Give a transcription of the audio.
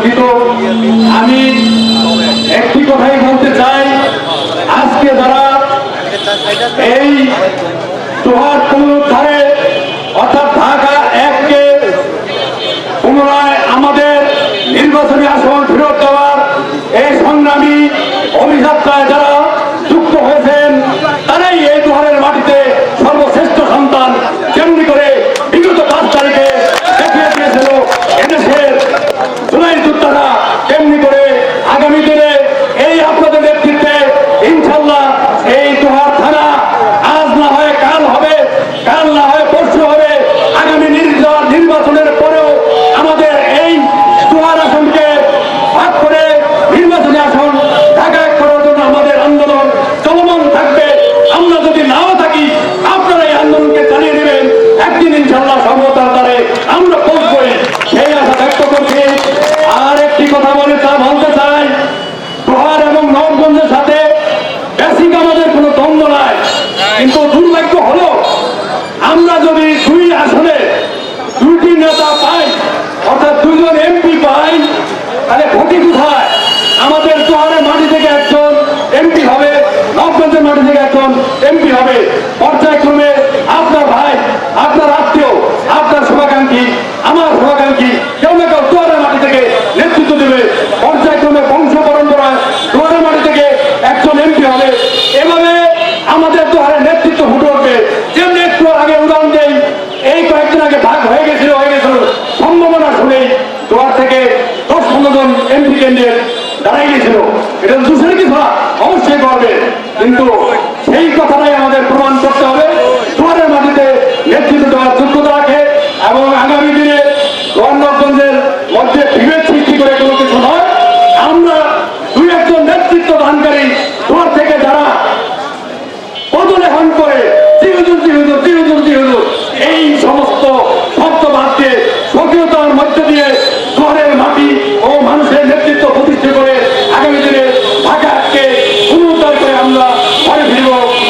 দুঃখিত। আমি একটি কথাই বলতে চাই, আজকে যারা এই দোহার পুনরুদ্ধারে অর্থাৎ ঢাকা 1-কে পুনরায় আমাদের নির্বাচনী আসন ফেরত দেওয়ার এই সংগ্রামী অভিযাত্রায় যারা যুক্ত হয়েছেন, তারাই এই দোহারের মাটিতে সর্বশ্রেষ্ঠ সন্তান। যেমনি করে বিগত 5 তারিখে দেখিয়ে দিয়েছিল এদেশের জুলাই যোদ্ধারা, তেমনি করে আগামী দিনে এই আপনাদের নেতৃত্বে ইনশাল্লাহ এই দোহার থানা আজ না হয় কাল হবে, কাল না হয় পরশু হবে। আগামী নির্বাচনের পরেও আমাদের এই দোহার আসনকে ভাগ করে নির্বাচনী আসন ঢাকা 1 করার জন্য আমাদের আন্দোলন চলমান থাকবে। আমরা যদি নাও থাকি, আপনারা এই আন্দোলনকে চালিয়ে নেবেন। একদিন ইনশাল্লাহ সর্বতার দ্বারে আমরা পৌঁছবই, সেই আশা ব্যক্ত করছি। আর একটি কথা বলতে চাই, দোহার এবং নবগঞ্জের সাথে বেসিক আমাদের কোনো দ্বন্দ্ব নাই, কিন্তু দুর্ভাগ্য হলো আমরা যদি 2 আসনে 2টি নেতা পাই, অর্থাৎ 2 জন এমপি পাই, তাহলে ক্ষতি কোথায়? আমাদের দোহারের মাটি থেকে একজন এমপি হবে, নবগঞ্জের মাটি থেকে একজন এমপি হবে। পর্যায়ক্রমে আপনার ভাই, আপনার আত্মীয়, আপনার শুভাকাঙ্ক্ষী, আমার শুভাকাঙ্ক্ষী কেউ না কেউ দোহারের মাটি থেকে নেতৃত্ব দেবে। পর্যায়ক্রমে বংশ পরম্পরায় দোহারের মাটি থেকে একজন এমপি হবে। এভাবে আমাদের দোহারের নেতৃত্ব ফুটে উঠবে। যেমনি একটু আগে উদাহরণ দেই, এই কয়েকদিন আগে ভাগ হয়ে গেছিল সম্ভাবনা শুনেই দোহার থেকে 10-15 জন এমপি ক্যান্ডিডেট দাঁড়াই গেছিল। এটা দুসরে কিছু না, অবশ্যই করবে, কিন্তু সেই কথাটাই আমাদের প্রমাণ করতে হবে।